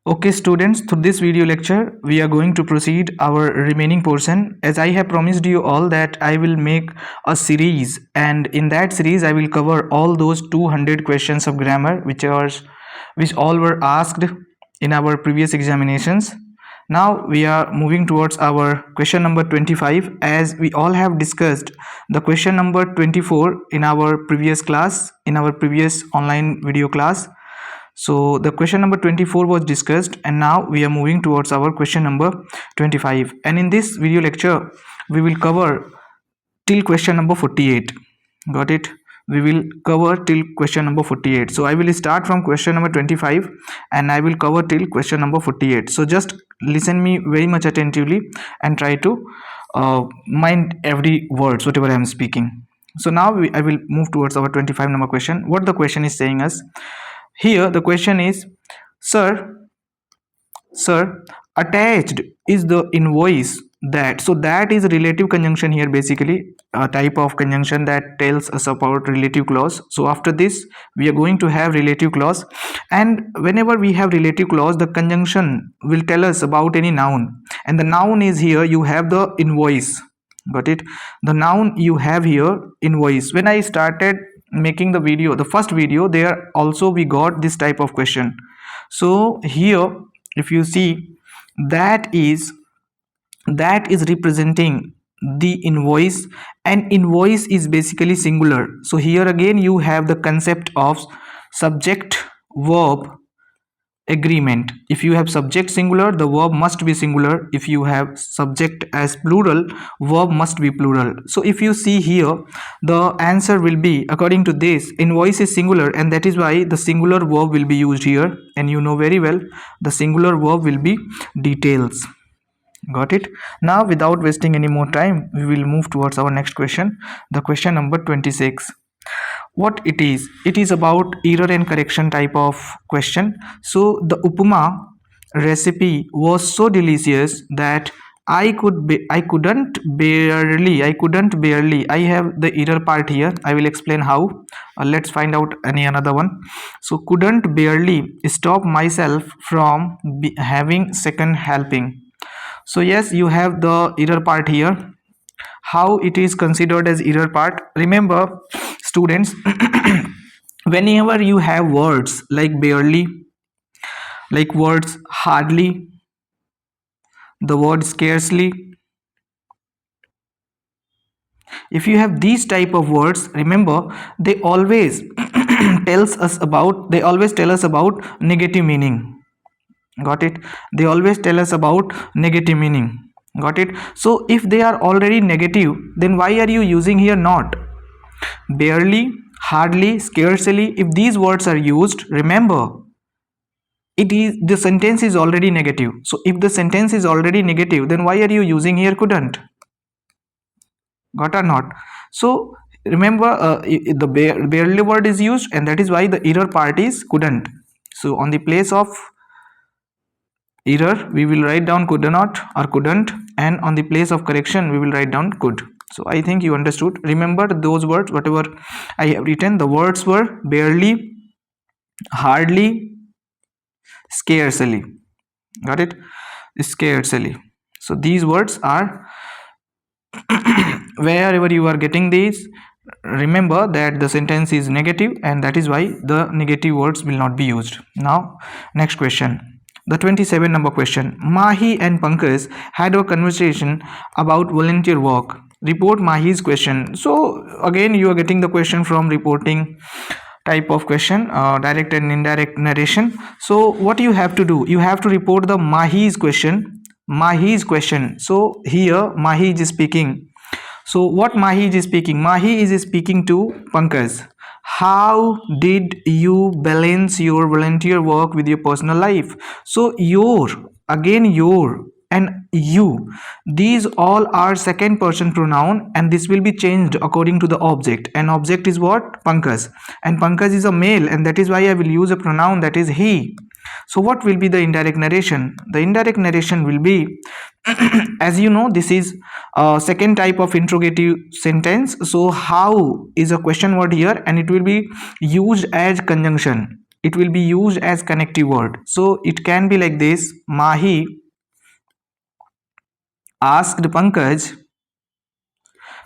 Okay students, through this video lecture we are going to proceed our remaining portion. As I have promised you all that I will make a series, and in that series I will cover all those 200 questions of grammar which all were asked in our previous examinations. Now we are moving towards our question number 25, as we all have discussed the question number 24 in our previous class, in our previous online video class. So the question number 24 was discussed, and now we are moving towards our question number 25, and in this video lecture we will cover till question number 48. Got it? We will cover till question number 48. So I will start from question number 25 and I will cover till question number 48. So just listen me very much attentively and try to mind every words whatever I am speaking. So now I will move towards our 25 number question. What the question is saying us here, the question is, sir, attached is the invoice that. So that is relative conjunction here, basically a type of conjunction that tells us about relative clause. So after this we are going to have relative clause, and whenever we have relative clause, the conjunction will tell us about any noun, and the noun is here you have the invoice. Got it? The noun you have here invoice. When I started making the video, the first video, there also we got this type of question. So here if you see, that is representing the invoice, and invoice is basically singular. So here again you have the concept of subject verb agreement. If you have subject singular, the verb must be singular. If you have subject as plural, verb must be plural. So if you see here, the answer will be, according to this, invoice is singular, and that is why the singular verb will be used here, and you know very well the singular verb will be details. Got it? Now without wasting any more time, we will move towards our next question, the question number 26. What it is about error and correction type of question. So the upma recipe was so delicious that I couldn't barely, I have the error part here. I will explain how. Let's find out another one. So couldn't barely stop myself from having second helping. So yes, you have the error part here. How it is considered as error part? Remember students, whenever you have words like barely, like words hardly, the word scarcely, if you have these type of words, remember they always tell us about negative meaning. Got it? They always tell us about negative meaning. Got it? So if they are already negative, then why are you using here not? Barely, hardly, scarcely, if these words are used, remember the sentence is already negative. So if the sentence is already negative, then why are you using here couldn't? Got or not? So remember the barely word is used, and that is why the error part is couldn't. So on the place of error we will write down could not or couldn't, and on the place of correction we will write down could. So I think you understood. Remember those words whatever I have written. The words were barely, hardly, scarcely. Got it? Scarcely. So these words are wherever you are getting these, remember that the sentence is negative, and that is why the negative words will not be used. Now next question, the 27 number question. Mahi and Pankaj had a conversation about volunteer work. Report Mahi's question. So again you are getting the question from reporting type of question, direct and indirect narration. So what you have to do, you have to report the Mahi's question. So here Mahi is speaking. So what Mahi is speaking? Mahi is speaking to Pankaj. How did you balance your volunteer work with your personal life? So your, again your and you, these all are second person pronoun, and this will be changed according to the object, and object is what? Pankaj, and Pankaj is a male, and that is why I will use a pronoun that is he. So what will be the indirect narration? The indirect narration will be as you know, this is a second type of interrogative sentence. So how is a question word here, and it will be used as conjunction. it will be used as connective word. So it can be like this: Mahi asked Pankaj.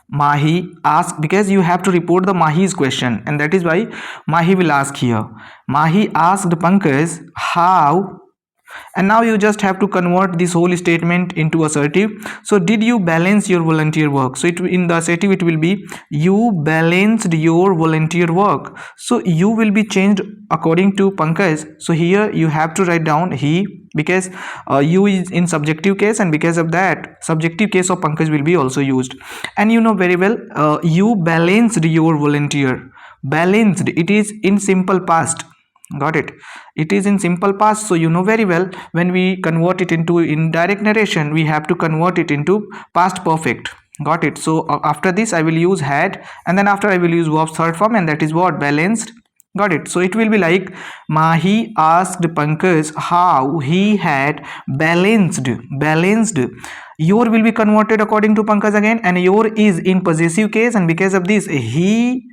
Mahi asked, because you have to report the Mahi's question, and that is why Mahi will ask here. Mahi asked Pankaj how, and now you just have to convert this whole statement into assertive. So did you balance your volunteer work? So in the assertive it will be you balanced your volunteer work. So you will be changed according to Pankaj. So here you have to write down he, because you is in subjective case, and because of that subjective case of Pankaj will be also used. And you know very well, you balanced your volunteer. Balanced, it is in simple past. Got it? It is in simple past. So you know very well, when we convert it into indirect narration, we have to convert it into past perfect. Got it? So after this I will use had, and then after I will use verb's third form, and that is what? Balanced. Got it? So it will be like Mahi asked Pankaj how he had balanced. Your will be converted according to Pankaj again, and your is in possessive case, and because of this he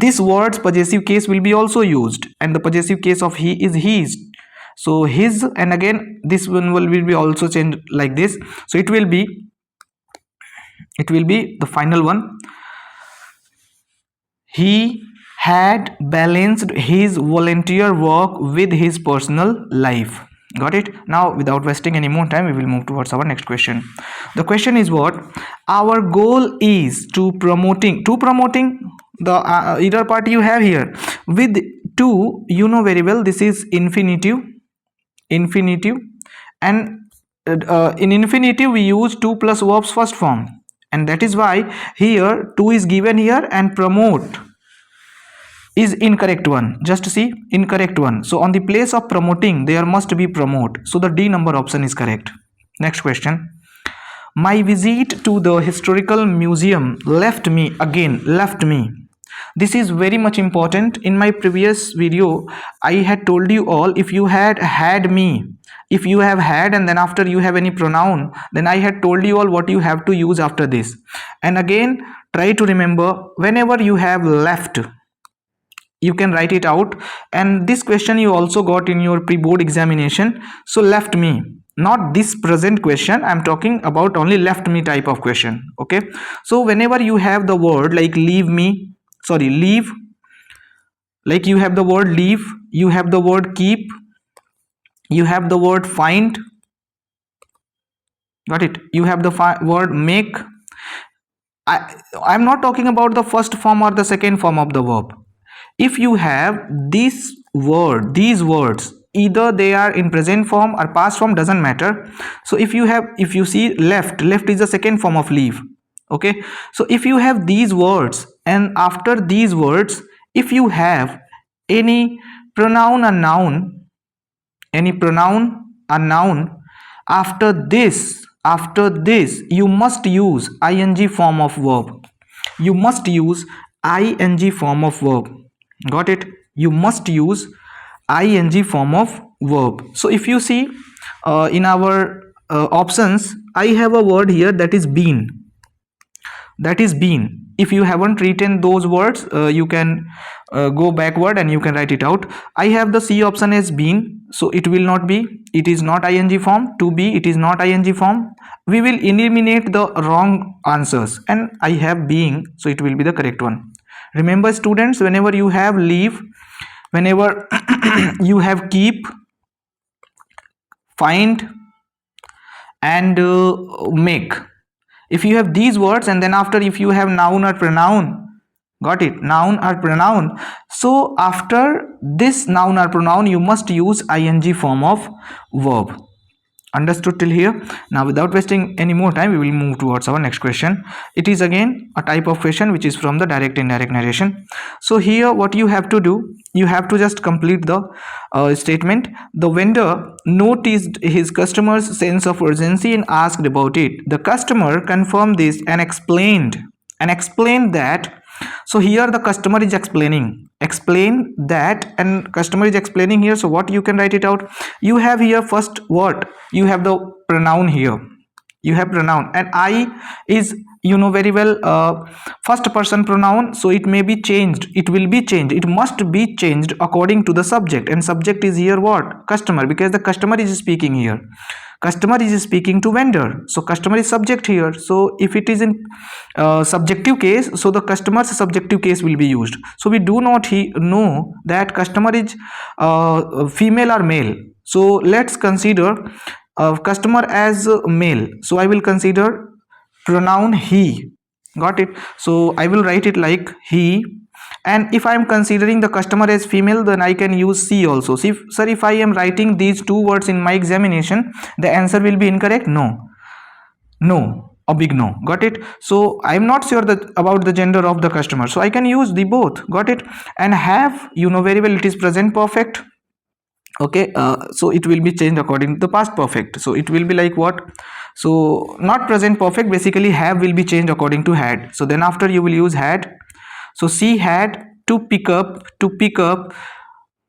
this word's possessive case will be also used, and the possessive case of he is his. So his, and again this one will be also changed like this. So it will be the final one: he had balanced his volunteer work with his personal life. Got it? Now without wasting any more time, we will move towards our next question. The question is what? Our goal is to promoting the either part you have here with to, you know very well, this is infinitive, and in infinitive we use to plus verbs first form, and that is why here to is given here, and promote is incorrect one. Just see, incorrect one. So on the place of promoting there must be promote. So the D number option is correct. Next question. My visit to the historical museum left me. This is very much important. In my previous video I had told you all, if you had me, if you have had and then after you have any pronoun, then I had told you all what you have to use after this. And again try to remember, whenever you have left, you can write it out. And this question you also got in your pre-board examination. So left me, not this present question, I'm talking about only left me type of question. Okay, so whenever you have the word like leave, like you have the word leave, you have the word keep, you have the word find. Got it? You have the word make. I'm not talking about the first form or the second form of the verb. If you have these words, either they are in present form or past form, doesn't matter. So if you see left is the second form of leave. Okay, so if you have these words, and after these words if you have any pronoun or noun, after this you must use ing form of verb. Got it? You must use ing form of verb. So if you see in our options, I have a word here that is been. If you haven't written those words, you can go backward and you can write it out. I have the C option as been, so it will not be, it is not ing form. To be, it is not ing form. We will eliminate the wrong answers, and I have being, so it will be the correct one. Remember students, whenever you have leave, whenever you have keep, find and make, if you have these words and then after if you have noun or pronoun, got it, noun or pronoun, so after this noun or pronoun you must use ing form of verb. Understood till here? Now without wasting any more time, we will move towards our next question. It is again a type of question which is from the direct indirect narration. So here what you have to do, you have to just complete the statement. The vendor noticed his customer's sense of urgency and asked about it. The customer confirmed this and explained that. So here the customer is explain that, and customer is explaining here. So what you can write it out, you have here first what, you have the pronoun here, you have pronoun, and I is you know very well, first person pronoun, so it may be changed, it will be changed, it must be changed according to the subject, and subject is here what? Customer, because the customer is speaking here. Customer is speaking to vendor, so customer is subject here. So if it is in subjective case, so the customer's subjective case will be used. So we do not know that customer is female or male. So let's consider customer as male, so I will consider pronoun he. Got it? So I will write it like he. And if I am considering the customer as female, then I can use she also. See, sir, if I am writing these two words in my examination, the answer will be incorrect. No, a big no. Got it? So I am not sure that about the gender of the customer, so I can use the both. Got it? And have, you know very well, it is present perfect. Okay, so it will be changed according to the past perfect. So it will be like what? So not present perfect, basically have will be changed according to had. So then after you will use had. So she had to pick up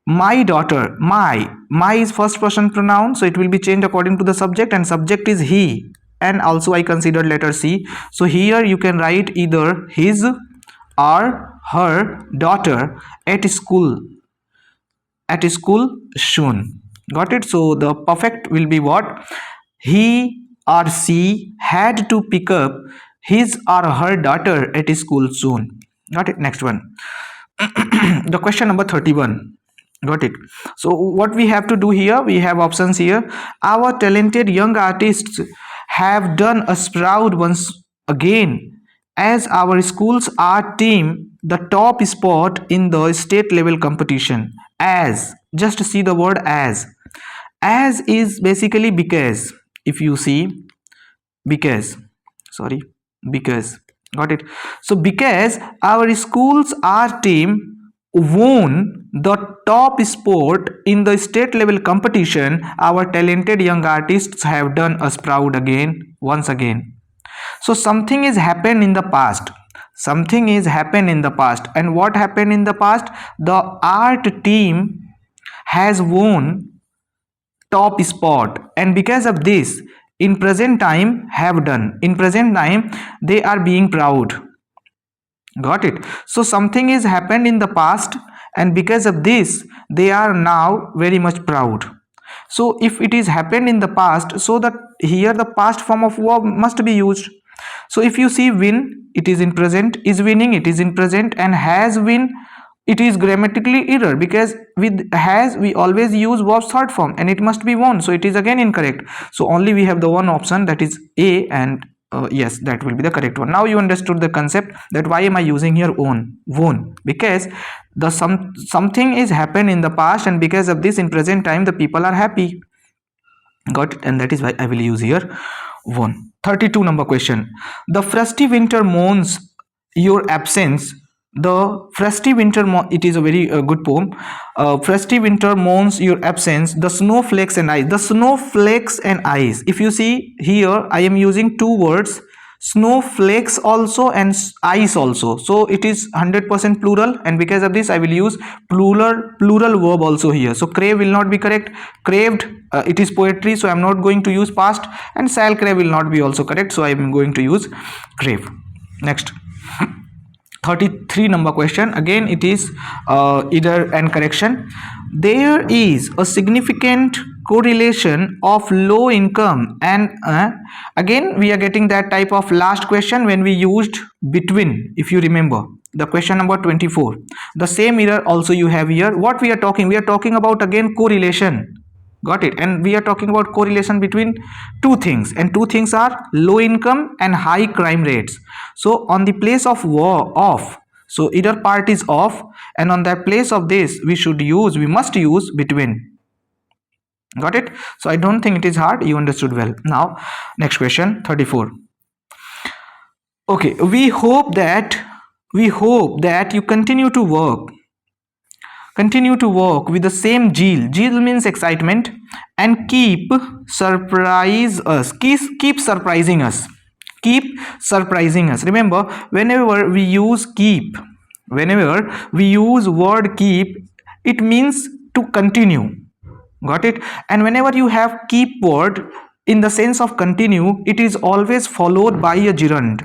my daughter. My is first person pronoun, so it will be changed according to the subject, and subject is he. And also I considered letter C. So here you can write either his or her daughter at school soon. Got it? So the perfect will be what? He or she had to pick up his or her daughter at school soon. Got it? Next one. The question number 31. Got it? So what we have to do here, we have options here. Our talented young artists have done a sprout once again as our school's art team the top spot in the state level competition. As, just see the word as is basically because, if you see, because, sorry, because. Got it? So because our school's art team won the top spot in the state level competition, our talented young artists have done a sprout again, once again. So something is happened in the past. Something is happened in the past. And what happened in the past? The art team has won top spot, and because of this, in present time have done. In present time, they are being proud. Got it? So something is happened in the past, and because of this, they are now very much proud. So if it is happened in the past, so that here the past form of verb must be used. So if you see win, it is in present, is winning, it is in present, and has win, it is grammatically error, because with has we always use verb's third form, and it must be won, so it is again incorrect. So only we have the one option, that is A, and yes, that will be the correct one. Now you understood the concept, that why am I using here won, because the something is happened in the past, and because of this, in present time the people are happy. Got it? And that is why I will use here won. 32 number question. The frosty winter mourns your absence. The frosty winter, it is a very good poem. Frosty winter mourns your absence. The snowflakes and ice. The snowflakes and ice. If you see here, I am using two words, snowflakes also and ice also. So it is 100% plural, and because of this, I will use plural verb also here. So crave will not be correct. Craved, it is poetry, so I am not going to use past, and shall crave will not be also correct, so I am going to use crave. Next. 33 number question, again it is either and correction. There is a significant correlation of low income and again we are getting that type of last question when we used between, if you remember the question number 24. The same error also you have here. What we are talking about again correlation. Got it? And we are talking about correlation between two things, and two things are low income and high crime rates. So on the place of off, so either part is off, and on that place of this we must use between. Got it? So I don't think it is hard, you understood well. Now next question, 34. Okay, we hope that you continue to work with the same zeal means excitement, and keep surprising us. Remember, whenever we use word keep, it means to continue. Got it? And whenever you have keep word, in the sense of continue, it is always followed by a gerund.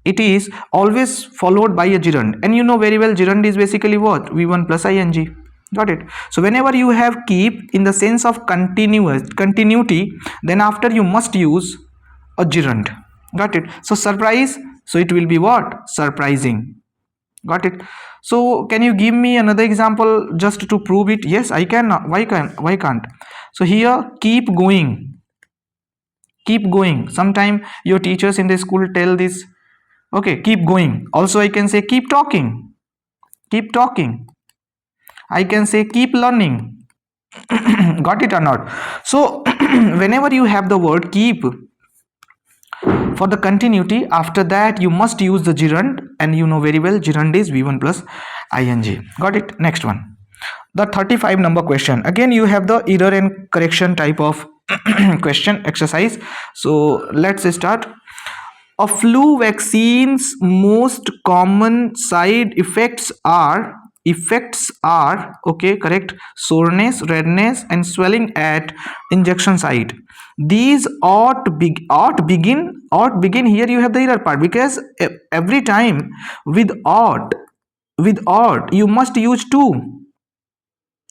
It is always followed by a gerund, and you know very well gerund is basically what? V1 plus ing. Got it? So whenever you have keep in the sense of continuity, then after you must use a gerund. Got it? So surprise, so it will be what? Surprising. Got it? So can you give me another example just to prove it? Yes, I can. Why can't? So here, keep going. Keep going. Sometime your teachers in the school tell this. Okay, keep going. Also, I can say keep talking. Keep talking. I can say keep learning. Got it or not? So whenever you have the word keep for the continuity, after that you must use the gerund, and you know very well gerund is v1 plus ing. Got it? Next one, the 35 number question. Again you have the error and correction type of question exercise. So let's start. A flu vaccine's most common side effects are okay, correct, soreness, redness, and swelling at injection site. These ought begin here. You have the error part, because every time with ought you must use to.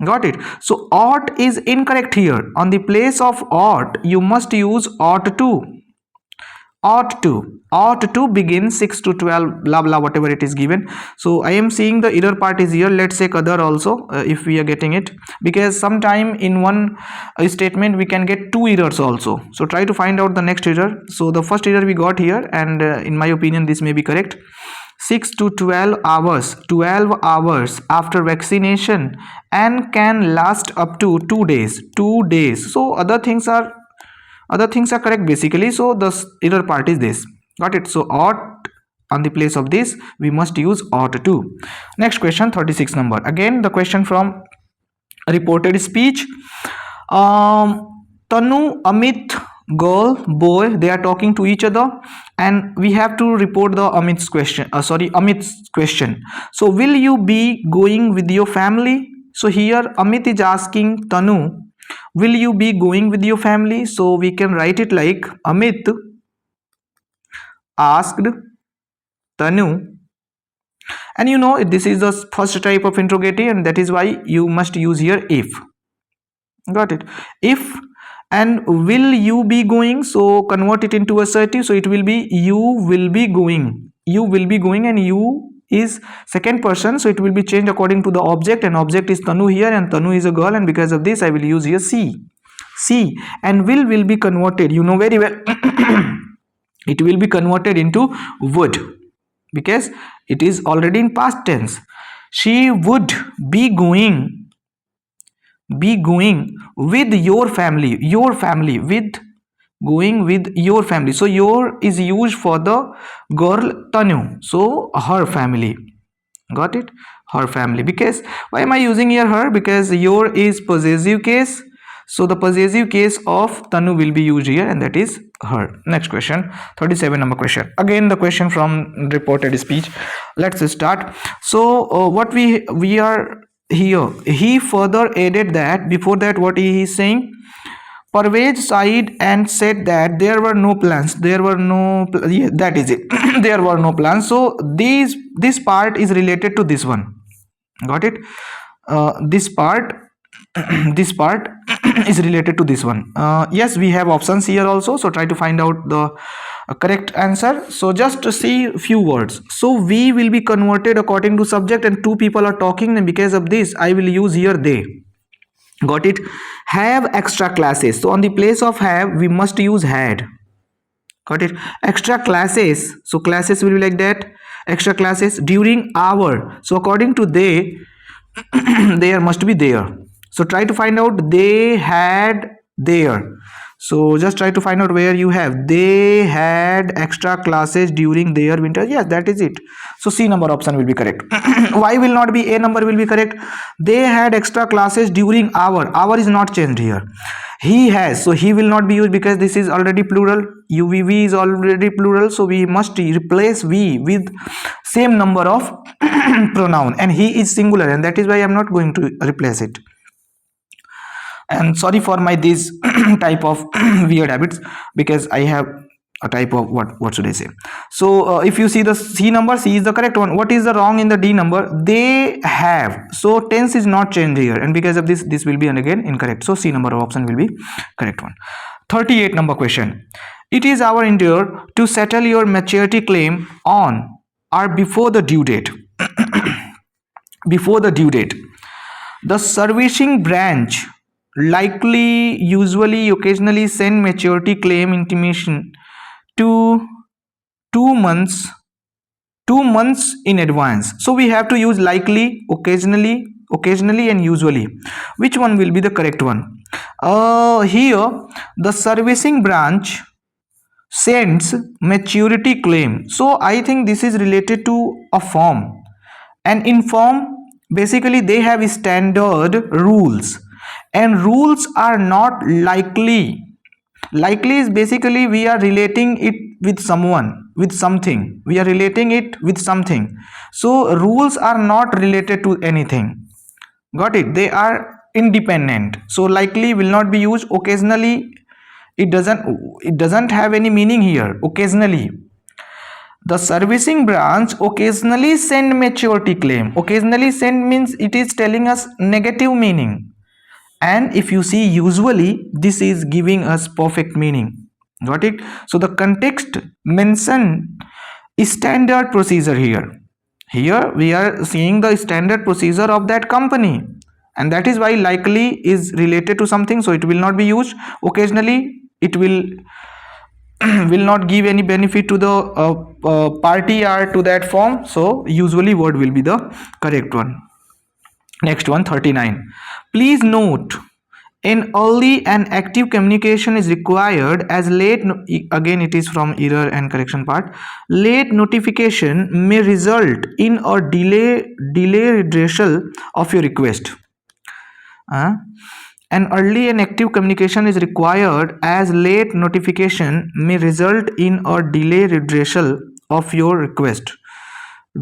Got it? So ought is incorrect here. On the place of ought you must use ought to. Ought to begin 6 to 12 blah blah whatever it is given. So I am seeing the error part is here. Let's check other also, if we are getting it, because sometime in one statement we can get two errors also. So try to find out the next error. So the first error we got here, and in my opinion this may be correct. 6 to 12 hours after vaccination and can last up to 2 days. So other things are correct basically. So the error part is this. Got it? So ought, on the place of this we must use ought to. Next question, 36 number. Again the question from reported speech. Tanu, Amit, girl, boy, they are talking to each other, and we have to report the Amit's question. So will you be going with your family? So here Amit is asking Tanu, will you be going with your family? So we can write it like Amit asked Tanu, and you know this is the first type of interrogative, and that is why you must use here if. Got it? If and will you be going, so convert it into assertive, so it will be you will be going. And you is second person, so it will be changed according to the object, and object is Tanu here, and Tanu is a girl, and because of this I will use here see. And will be converted, you know very well. It will be converted into would, because it is already in past tense. She would be going with your family with going with your family. So your is used for the girl Tanu, so her family. Got it? Her family. Because why am I using here her? Because your is possessive case, so the possessive case of Tanu will be used here, and that is her. Next question, 37 number question. Again the question from reported speech. Let's start. So what we are here, he further added that before that what he is saying, Parvez sighed and said that there were no plans. Yeah, that is it. There were no plans. So this part is related to this one. Got it? This part this part is related to this one. Yes, we have options here also, so try to find out the correct answer. So just to see few words. So we will be converted according to subject, and two people are talking, and because of this I will use here they. Got it? Have extra classes, so on the place of have we must use had. Got it? Extra classes, so classes will be like that. Extra classes during hour, so according to they there must be there. So try to find out they had there. So just try to find out where you have they had extra classes during their winter. Yes, that is it. So C number option will be correct. Why will not be A number will be correct? They had extra classes during hour is not changed here. He has, so he will not be used because this is already plural. UVV is already plural, so we must replace V with same number of pronoun, and he is singular, and that is why I am not going to replace it. And sorry for my this type of weird habits, because I have a type of what should I say. So if you see the C number, C is the correct one. What is the wrong in the D number? They have. So tense is not changed here, and because of this will be again incorrect. So C number of option will be correct one. 38 number question. It is our endeavor to settle your maturity claim on or before the due date. Before the due date, the servicing branch likely, usually, occasionally send maturity claim intimation to 2 months 2 months in advance. So we have to use likely, occasionally and usually. Which one will be the correct one? Here the servicing branch sends maturity claim. So I think this is related to a form, and in form basically they have standard rules, and rules are not likely. Likely is basically we are relating it with someone, with something, we are relating it with something. So rules are not related to anything. Got it? They are independent. So likely will not be used. Occasionally, it doesn't have any meaning here. Occasionally, the servicing branch occasionally send maturity claim. Occasionally send means it is telling us negative meaning, and if you see usually, this is giving us perfect meaning. Got it? So the context mention standard procedure here. Here we are seeing the standard procedure of that company, and that is why likely is related to something, so it will not be used. Occasionally it will will not give any benefit to the party or to that form, so usually word will be the correct one. Next one, 39. Please note, an early and active communication is required as again it is from error and correction part. Late notification may result in a delay redressal of your request. An early and active communication is required as late notification may result in a delay redressal of your request.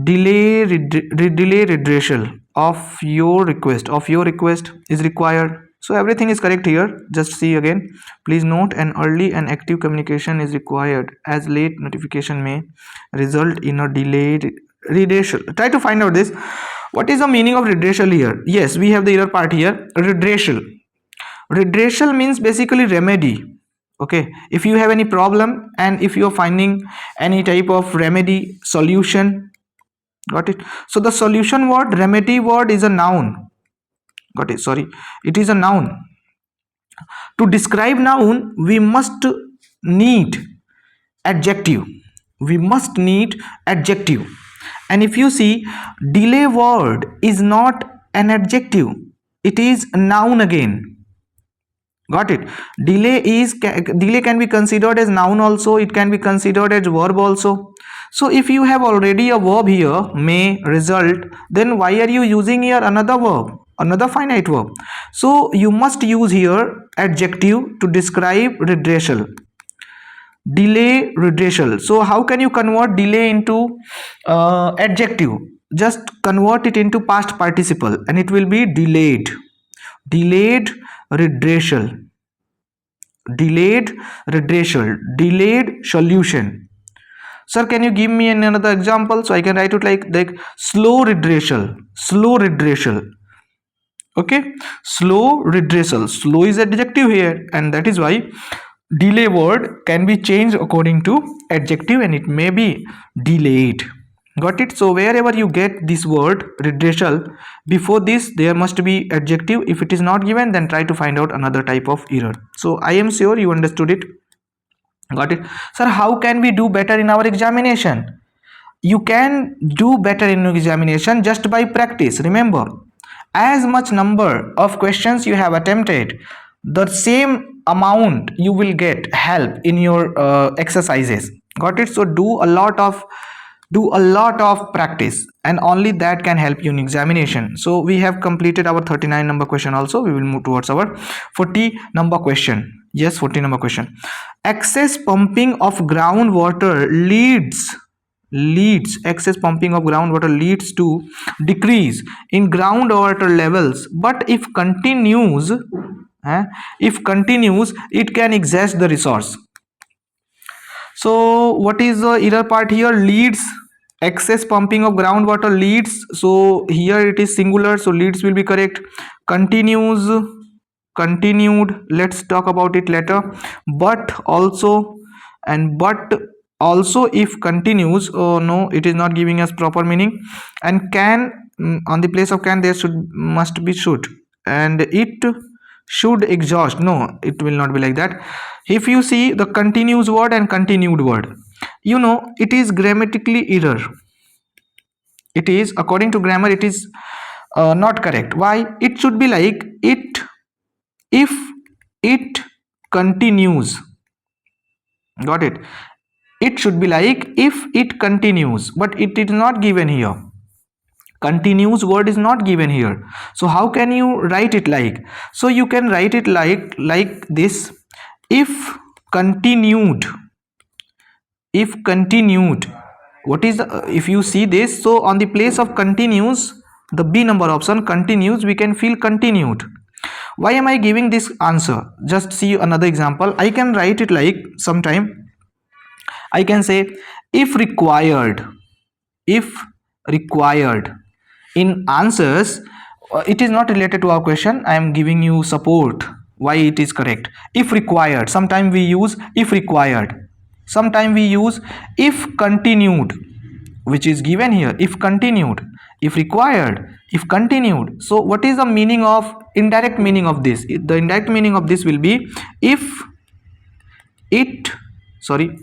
Delay redressal of your request is required. So everything is correct here. Just see again. Please note, an early and active communication is required as late notification may result in a delayed redressal. Try to find out this. What is the meaning of redressal here? Yes, we have the error part here. Redressal means basically remedy. Okay, if you have any problem and if you are finding any type of remedy, solution. Got it? So the solution word, remedy word is a noun. Got it? Sorry, it is a noun. To describe noun, we must need adjective. We must need adjective. And if you see, delay word is not an adjective. It is a noun again. Got it? Delay can be considered as noun also. It can be considered as verb also. So if you have already a verb here, may, result, then why are you using here another verb, another finite verb? So you must use here adjective to describe redressal. Delay, redressal. So how can you convert delay into adjective? Just convert it into past participle and it will be delayed. Delayed redressal. Delayed redressal. Delayed solution. Sir, can you give me another example so I can write it like slow redressal. Slow redressal. Okay, slow redressal. Slow is adjective here, and that is why delay word can be changed according to adjective and it may be delayed. Got it? So wherever you get this word redressal, before this there must be adjective. If it is not given, then try to find out another type of error. So I am sure you understood it. Got it? Sir, how can we do better in our examination? You can do better in your examination just by practice. Remember, as much number of questions you have attempted, the same amount you will get help in your exercises. Got it? So do a lot of practice, and only that can help you in examination. So we have completed our 39 number question. Also we will move towards our 40 number question. Yes, 40 number question. Excess pumping of groundwater excess pumping of groundwater leads to decrease in groundwater levels, but if continues, If continues, it can exhaust the resource. So what is the error part here? Leads, excess pumping of groundwater leads. So here it is singular, so leads will be correct. Continues, continued, let's talk about it later. But also, and but also if continues, oh no, it is not giving us proper meaning. And can, on the place of can there must be should, and it should exhaust, no, it will not be like that. If you see the continuous word and continued word, it is grammatically error. It is, according to grammar, it is not correct. Why? It should be like it, if it continues. Got it? It should be like if it continues, but it is not given here. Continuous word is not given here. So how can you write it like? So you can write it like this: if continued. If continued, what is the, if you see this, so on the place of continues, the B number option, continues, we can feel continued. Why am I giving this answer? Just see another example. I can write it like, sometime I can say if required. If required. In answers, it is not related to our question. I am giving you support why it is correct. If required, sometimes we use if required, sometimes we use if continued, which is given here. If continued, if required, if continued. So what is the meaning of, indirect meaning of this? The indirect meaning of this will be if it, sorry,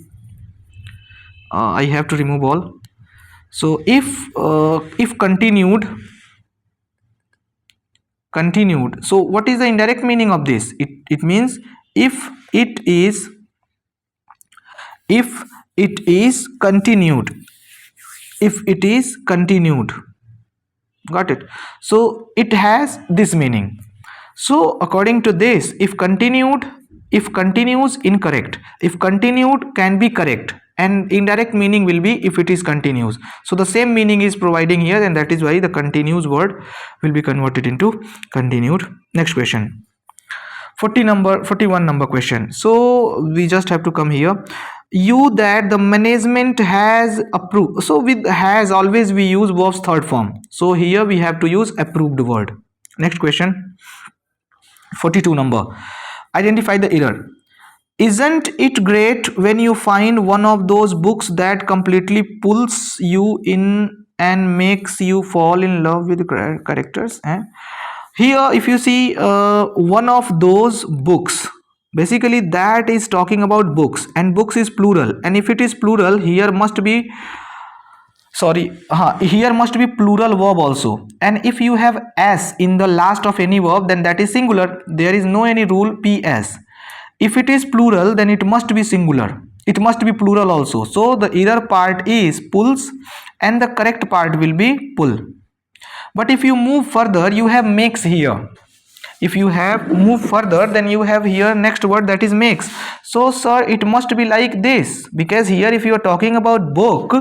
I have to remove all. So if continued, continued. So what is the indirect meaning of this? It means if it is, if it is continued, if it is continued. Got it? So it has this meaning. So according to this, if continued, if continues, incorrect. If continued can be correct, and indirect meaning will be if it is continuous. So the same meaning is providing here, and that is why the continuous word will be converted into continued. Next question, 41 number question. So we just have to come here. You that the management has approved. So with has, always we use verb's third form. So here we have to use approved word. Next question, 42 number. Identify the error. Isn't it great when you find one of those books that completely pulls you in and makes you fall in love with the characters? Here if you see one of those books, basically that is talking about books, and books is plural, and if it is plural, here must be, sorry, here must be plural verb also. And if you have s in the last of any verb, then that is singular. There is no any rule ps. If it is plural, then it must be singular, it must be plural also. So the error part is pulls, and the correct part will be pull. But if you move further, you have makes here. If you have moved further, then you have here next word, that is makes. So sir, it must be like this, because here if you are talking about book,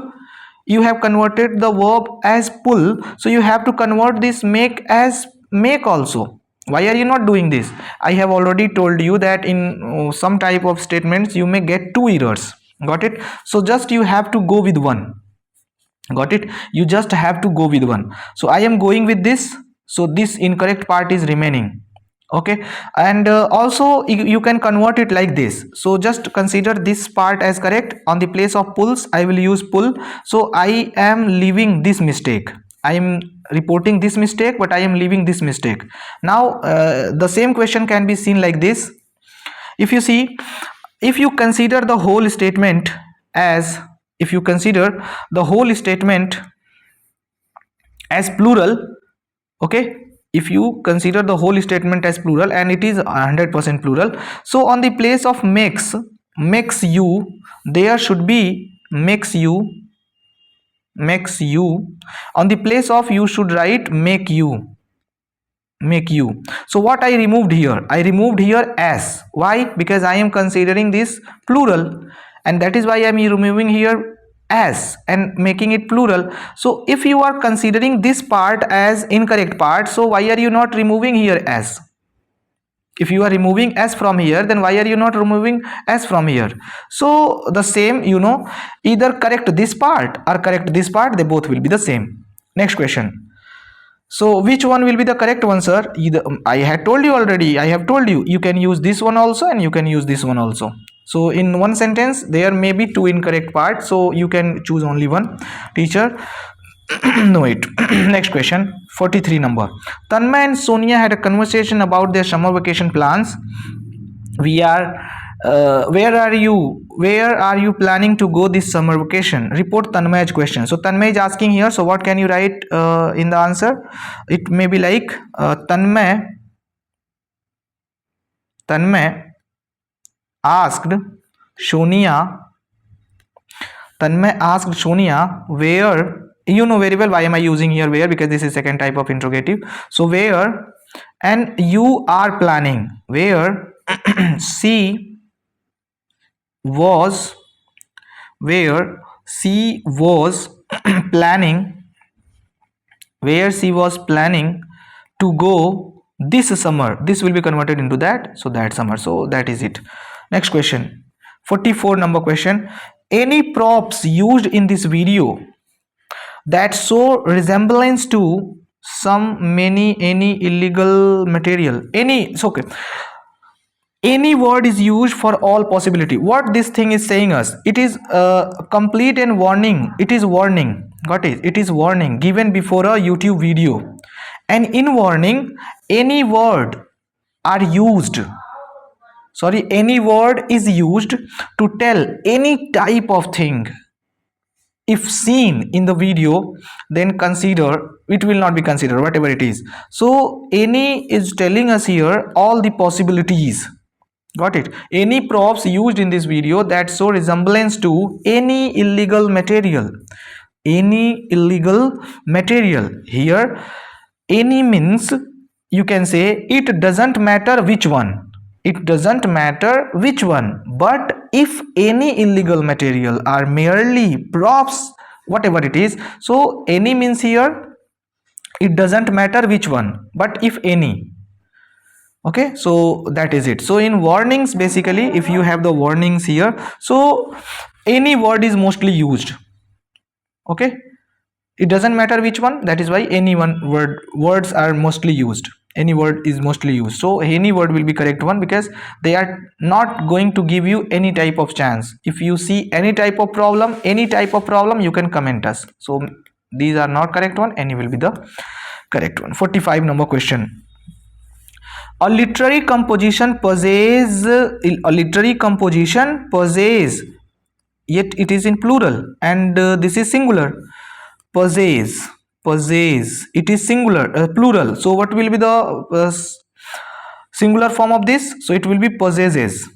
you have converted the verb as pull, so you have to convert this make as make also. Why are you not doing this? I have already told you that in some type of statements you may get two errors. Got it? So just you have to go with one. Got it? You just have to go with one. So I am going with this, so this incorrect part is remaining. Okay, and also you can convert it like this. So just consider this part as correct. On the place of pulls, I will use pull. So I am leaving this mistake. I am reporting this mistake, but I am leaving this mistake. Now the same question can be seen like this. If you see, if you consider the whole statement as, if you consider the whole statement as plural, okay, if you consider the whole statement as plural, and it is 100% plural, so on the place of makes you, there should be makes you. On the place of you should write make you. So what I removed here? I removed here as. Why? Because I am considering this plural, and that is why I am removing here as and making it plural. So if you are considering this part as incorrect part, so why are you not removing here as? If you are removing s from here, then why are you not removing s from here? So the same, either correct this part or correct this part, they both will be the same. Next question. So which one will be the correct one, sir? Either, I had told you already, I have told you, you can use this one also and you can use this one also. So in one sentence there may be two incorrect parts, so you can choose only one. Teacher, no, it. Next question, 43 number. Tanmay and Sonia had a conversation about their summer vacation plans. We are where are you planning to go this summer vacation? Report Tanmay's question. So Tanmay is asking here, so what can you write in the answer? It may be like Tanmay asked Sonia where, you know very well why am I using here where, because this is second type of interrogative. So where, and you are planning, where she was planning, to go this summer. This will be converted into that, so that summer. So that is it. Next question, 44 number question. Any props used in this video that show resemblance to any illegal material? Any, it's okay. Any word is used for all possibility. What this thing is saying us, it is complete and warning. It is warning. Got it? It is warning given before a YouTube video, and in warning any word are used, any word is used to tell any type of thing. If seen in the video, then consider, it will not be considered, whatever it is. So any is telling us here all the possibilities. Got it? Any props used in this video that show resemblance to any illegal material. Any illegal material. Here any means, you can say it doesn't matter which one. It doesn't matter which one, but if any illegal material are merely props, whatever it is, so any means here it doesn't matter which one, but if any. Okay, so that is it. So in warnings, basically if you have the warnings here, so any word is mostly used. Okay, it doesn't matter which one, that is why any one words are mostly used. Any word is mostly used, so any word will be correct one, because they are not going to give you any type of chance. If you see any type of problem, you can comment us. So these are not correct one, any will be the correct one. 45 number question. A literary composition possesses, yet it is in plural, and this is singular. Possess, it is singular, plural. So what will be the singular form of this? So it will be possesses.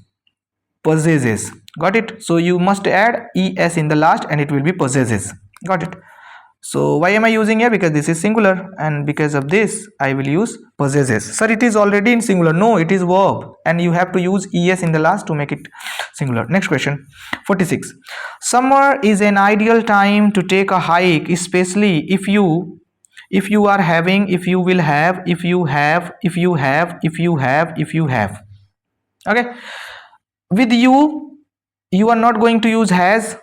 Got it? So you must add es in the last and it will be possesses. Got it? So why am I using here? Because this is singular, and because of this I will use possesses. Sir, it is already in singular. No, it is verb, and you have to use es in the last to make it singular. Next question, 46. Summer is an ideal time to take a hike, especially if you are having, if you will have, if you have. Okay, with you are not going to use has.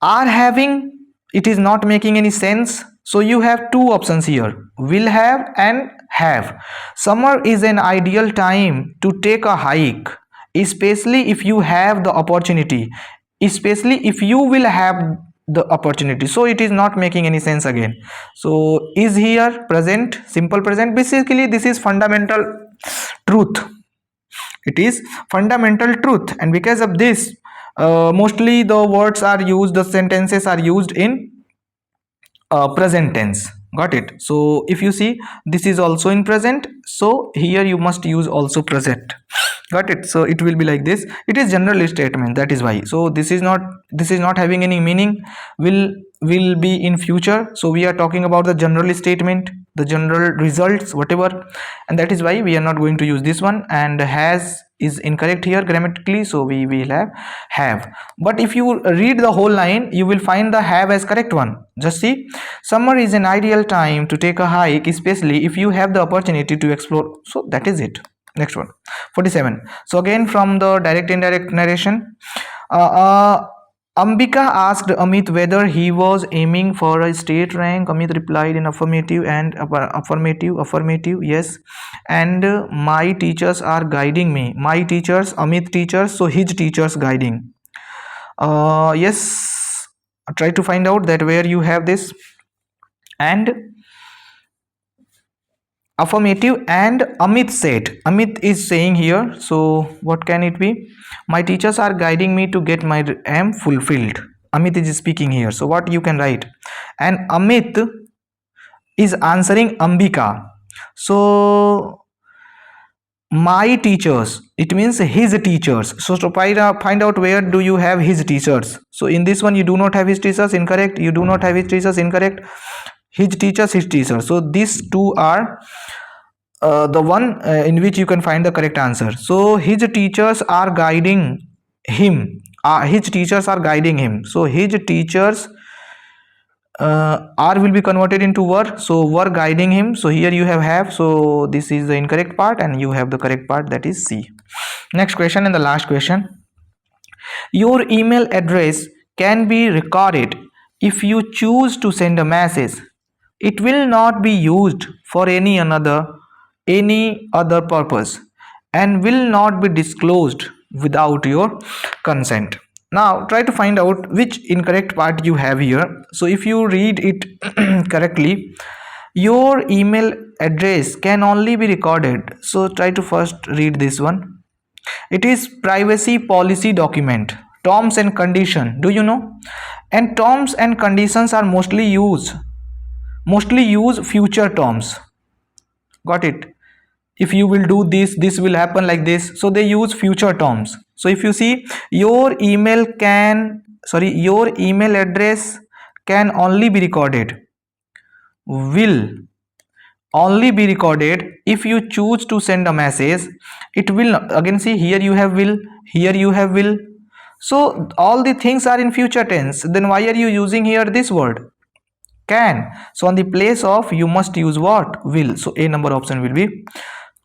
Are having, it is not making any sense. So you have two options here, will have and have. Summer is an ideal time to take a hike, especially if you have the opportunity, especially if you will have the opportunity. So it is not making any sense again. So is here present, simple present. Basically this is fundamental truth. It is fundamental truth, and because of this mostly the words are used, the sentences are used in present tense. Got it? So if you see, this is also in present, so here you must use also present. Got it? So it will be like this. It is general statement, that is why. So this is not having any meaning. Will be in future, so we are talking about the general statement. the general results, whatever, and that is why we are not going to use this one. And has is incorrect here grammatically, so we will have. But if you read the whole line, you will find the have as correct one. Just see, summer is an ideal time to take a hike, especially if you have the opportunity to explore. So that is it. Next one, 47. So again from the direct indirect narration, uh, uh, Ambika asked Amit whether he was aiming for a state rank. Amit replied in affirmative and affirmative, yes. And my teachers are guiding me. My teachers, Amit teachers, so his teachers guiding. Yes, try to find out that where you have this. And affirmative, and Amit said, Amit is saying here, so what can it be? My teachers are guiding me to get my aim fulfilled. Amit is speaking here, so what you can write? And Amit is answering Ambika, so my teachers, it means his teachers. So to find out where do you have his teachers. So in this one you do not have his teachers, incorrect. You do not have his teachers, incorrect. His teachers. So these two are the one in which you can find the correct answer. So his teachers are guiding him. His teachers are guiding him. So his teachers are will be converted into were, so were guiding him. So here you have, so this is the incorrect part and you have the correct part, that is C. Next question and the last question. Your email address can be recorded if you choose to send a message. It will not be used for any other purpose and will not be disclosed without your consent. Now try to find out which incorrect part you have here. So if you read it correctly, your email address can only be recorded. So try to first read this one. It is privacy policy document, terms and condition, do you know? And terms and conditions are mostly use future terms. Got it? If you will do this will happen like this, so they use future terms. So if you see, your email address can only be recorded, will only be recorded if you choose to send a message. It will not, again see, here you have will, here you have will, so all the things are in future tense. Then why are you using here this word can? So on the place of, you must use what? Will. So A number option will be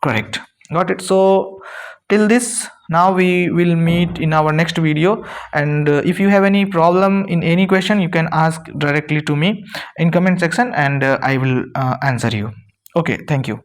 correct. Got it? So till this, now we will meet in our next video. And if you have any problem in any question, you can ask directly to me in comment section, and I will answer you. Okay, thank you.